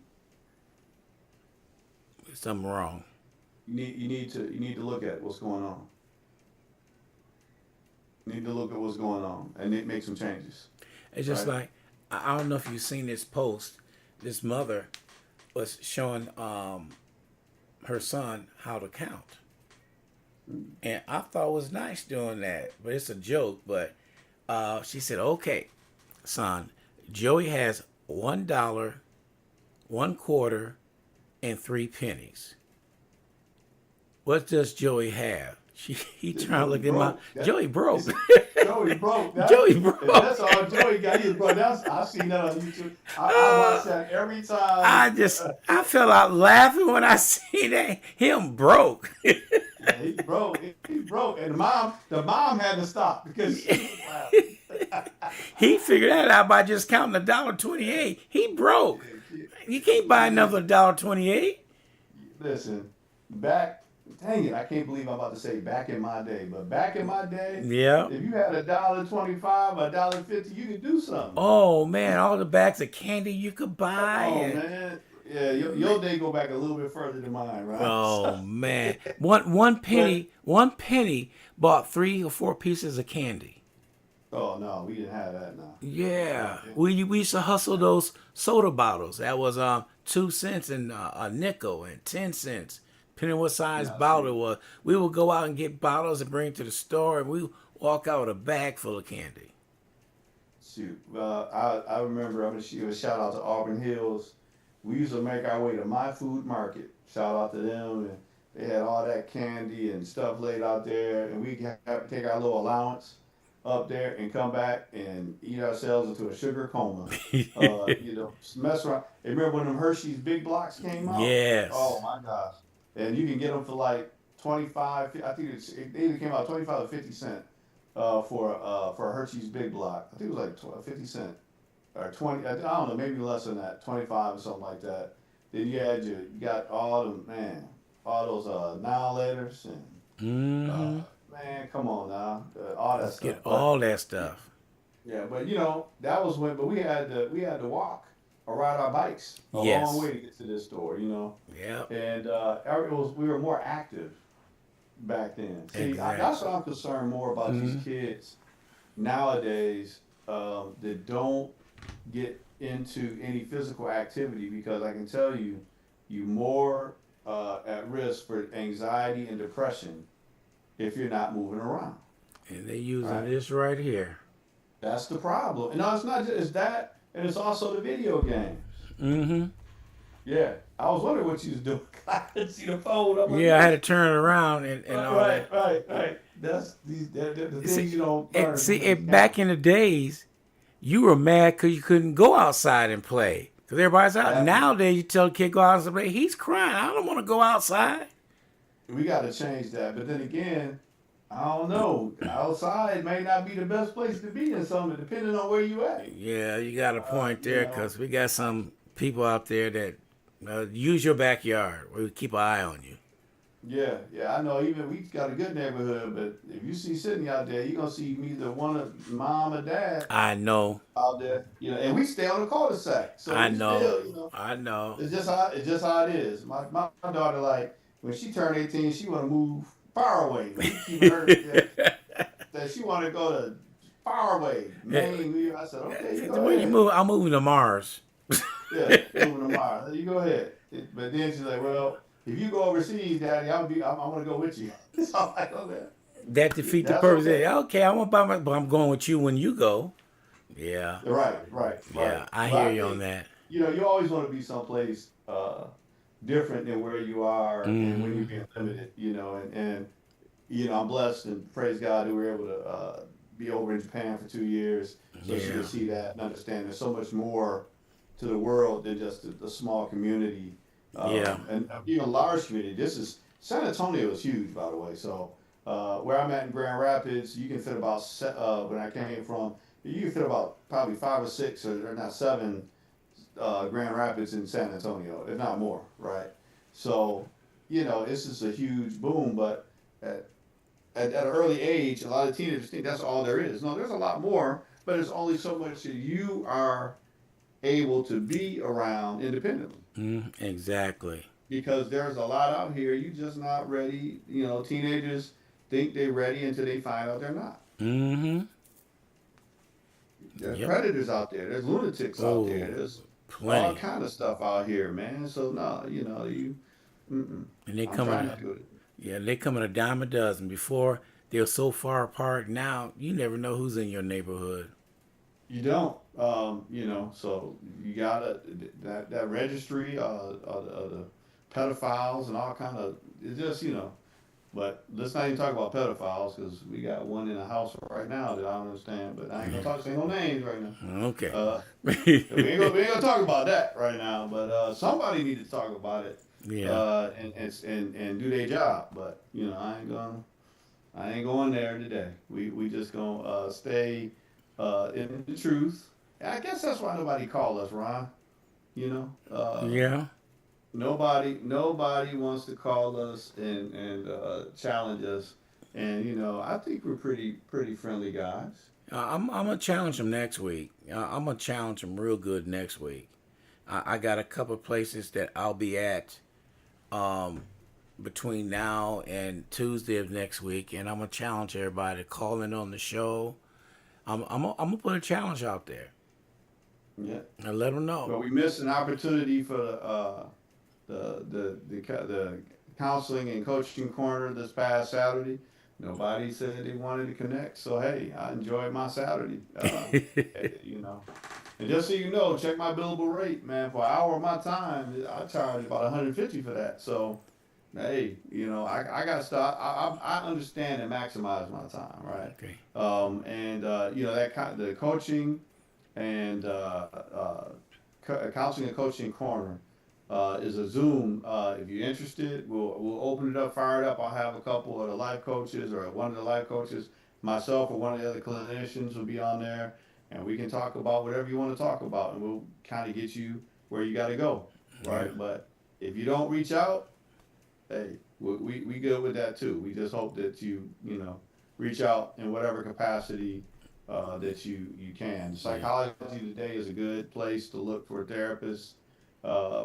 Something wrong. you need to look at what's going on. You need to look at what's going on and make some changes. It's just Right. like, I don't know if you've seen this post. This mother was showing her son how to count. And I thought it was nice doing that, but it's a joke. But she said, okay, son, Joey has $1, 1 quarter, and 3 pennies. What does Joey have? He trying to look at my Joey broke. Joey broke. Joey broke. That's all Joey got. He was broke. I've seen that on YouTube. I watch that every time. I fell out laughing when I see that him broke. Yeah, he broke. He broke, and the mom had to stop because she was laughing. He figured that out by just counting $1.28. He broke. You can't buy another $1.28. Listen, dang it, I can't believe I'm about to say back in my day, but back in my day, Yeah. if you had $1.25, $1.50, you could do something. Oh man, all the bags of candy you could buy. Oh man, yeah, your day go back a little bit further than mine, right? Oh man, one penny bought 3 or 4 pieces of candy. Oh no, we didn't have that now. Yeah, Okay. we used to hustle those soda bottles. That was 2 cents and a nickel and 10 cents, depending what size Now bottle it see, was. We would go out and get bottles and bring it to the store, and we walk out with a bag full of candy. shoot. I remember. I'm gonna give a shout out to Auburn Hills. We used to make our way to My Food Market. Shout out to them, and they had all that candy and stuff laid out there, and we have to take our little allowance up there and come back and eat ourselves into a sugar coma. Mess around. And remember when them Hershey's Big Blocks came out? Oh Yes. my gosh! And you can get them for like 25. I think they either came out 25 or 50 cent for a Hershey's Big Block. I think it was like 50 cent or 20. I don't know, maybe less than that, 25 or something like that. Then you got all them, man, all those annihilators and Mm-hmm. man, come on now, all that Let's stuff. get But all that stuff. yeah, but that was when. But we had to walk or ride our bikes a long Yes. way to get to this store. Yep. And we were more active back then. See, that's Exactly. what I'm concerned more about these Mm-hmm. kids nowadays that don't get into any physical activity because I can tell you, you more at risk for anxiety and depression if you're not moving around. And they using Right? this right here. That's the problem. And no, it's not just it's that, and it's also the video games. Mm-hmm. Yeah, I was wondering what you was doing. I didn't see the phone. I'm like, Yeah, I had what? to turn it around and Right, all right, that. right, right. That's the See, things you don't learn from these back games. in the days, you were mad because you couldn't go outside and play because everybody's out. That Nowadays, you tell a kid go outside and play, he's crying. I don't want to go outside. we got to change that. But then again, I don't know. Outside may not be the best place to be in something, depending on where you at. Yeah, you got a point You there know. because we got some people out there that use your backyard. We keep an eye on you. Yeah, yeah, I know. Even we got a good neighborhood, but if you see Sydney out there, you're gonna see either one of mom or dad I know. out there. And we stay on the cul-de-sac, so I we know. still. I know. It's just how it is. My daughter, like, when she turned 18, she want to move far away. We keeping her. Yeah, that she want to go to far away, Maine. I said, okay, you go Where you ahead. move? I'm moving to Mars. Yeah, moving tomorrow. You go ahead. But then she's like, well, if you go overseas, Daddy, I'm gonna go with you. So I'm like, okay, That defeat the that's purpose. okay. Yeah, okay, I won't buy my, but I'm going with you when you go. Yeah, Right, right, right. yeah, I But hear I you on think that. you always want to be someplace different than where you are and when Hmm. you're being limited. And I'm blessed and praise God that we were able to be over in Japan for 2 years, so she Yeah, could see that and understand there's so much more to the world than just the small community, yeah, and even large community. This is San Antonio is huge, by the way. So where I'm at in Grand Rapids, you can fit about when I came from, you can fit about probably 5 or 6 or not 7 Grand Rapids in San Antonio, if not more, right? So it's just a huge boom, but at, at an early age, a lot of teenagers think that's all there is. No, there's a lot more, but there's only so much that you are able to be around independently exactly. because there's a lot out here you just not ready. Teenagers think they're ready until they find out they're not. Hmm. There's Yep. predators out there. There's lunatics out there. Oh, There's all plenty. kind of stuff out here, man. So no, mm-mm. And they I'm come trying in, not to do it. yeah, they come in a dime a dozen. Before they were so far apart. Now you never know who's in your neighborhood. You don't, so you gotta that registry of the pedophiles and all kind of it's just But let's not even talk about pedophiles because we got one in the house right now that I don't understand. But I ain't gonna say no names right now. Okay. We ain't gonna talk about that right now. But somebody need to talk about it Yeah. and do their job. But I ain't going there today. We just gonna stay in the truth. And I guess that's why nobody called us, Ron. You know, Yeah. nobody wants to call us and challenge us. And I think we're pretty friendly guys. I'm gonna challenge them next week. I'm gonna challenge them real good next week. I got a couple places that I'll be at um, between now and Tuesday of next week, and I'm gonna challenge everybody to call in on the show. I'm gonna put a challenge out there Yeah. and let them know. But we missed an opportunity for the counseling and coaching corner this past Saturday. Nobody said they wanted to connect, so hey, I enjoyed my Saturday. You know, and just so you know, check my billable rate, man. For an hour of my time, I charge about 150 for that. So, hey, you know, I got to start. I understand and maximize my time, right? Okay. And you know that kind the coaching and counseling and coaching corner is a Zoom. If you're interested, we'll open it up, fire it up. I'll have a couple of the life coaches or one of the life coaches, myself or one of the other clinicians will be on there, and we can talk about whatever you want to talk about, and we'll kind of get you where you got to go, right? Yeah. But if you don't reach out, hey, we good with that too. We just hope that you know reach out in whatever capacity that you can. Psychology Today is a good place to look for therapists.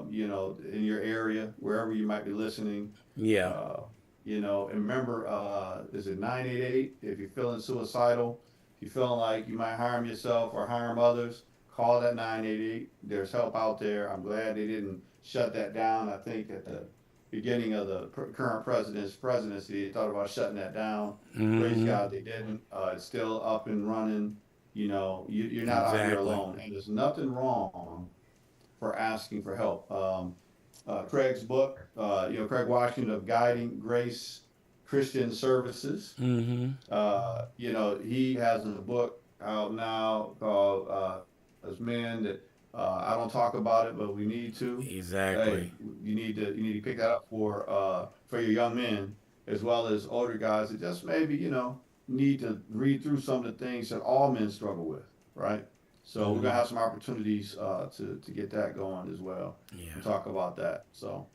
You know, in your area, wherever you might be listening. Yeah. You know, and remember, is it 988? If you're feeling suicidal, if you're feeling like you might harm yourself or harm others, call that 988. There's help out there. I'm glad they didn't shut that down. I think at the beginning of the current president's presidency, they thought about shutting that down. Praise God, they didn't. It's still up and running. You know, you're not out here alone, and there's nothing wrong for asking for help. Craig's book, you know, Craig Washington of Guiding Grace Christian Services. You know, he has a book out now called "As Men That I Don't Talk About It, but We Need to." Exactly. Hey, you need to pick that up for your young men as well as older guys that just maybe need to read through some of the things that all men struggle with, right? So we're gonna have some opportunities to get that going as well. Yeah. And talk about that. So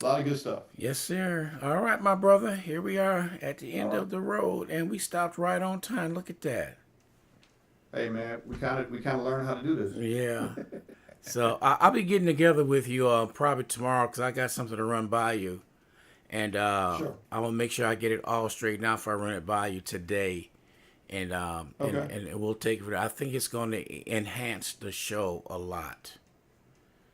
a lot of good stuff. Yes, sir. All right, my brother. Here we are at the end of the road, and we stopped right on time. Look at that. Hey man, we kind of learned how to do this. Yeah. So I'll be getting together with you probably tomorrow because I got something to run by you, and Sure. I'm gonna make sure I get it all straightened out before I run it by you today. And Okay. and we'll take it. I think it's going to enhance the show a lot.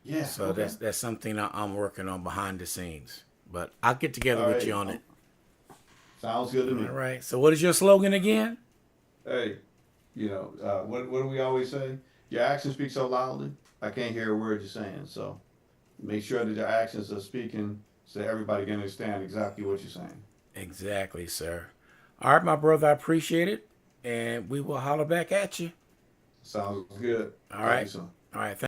Yeah. So Okay. that's something I'm working on behind the scenes. But I'll get together All with right. you on it. Sounds good to me. All right. So what is your slogan again? Hey, what do we always say? Your actions speak so loudly, I can't hear a word you're saying. So make sure that your actions are speaking so that everybody can understand exactly what you're saying. Exactly, sir. All right, my brother. I appreciate it, and we will holler back at you. Sounds good. All Talk to right. you soon. All right.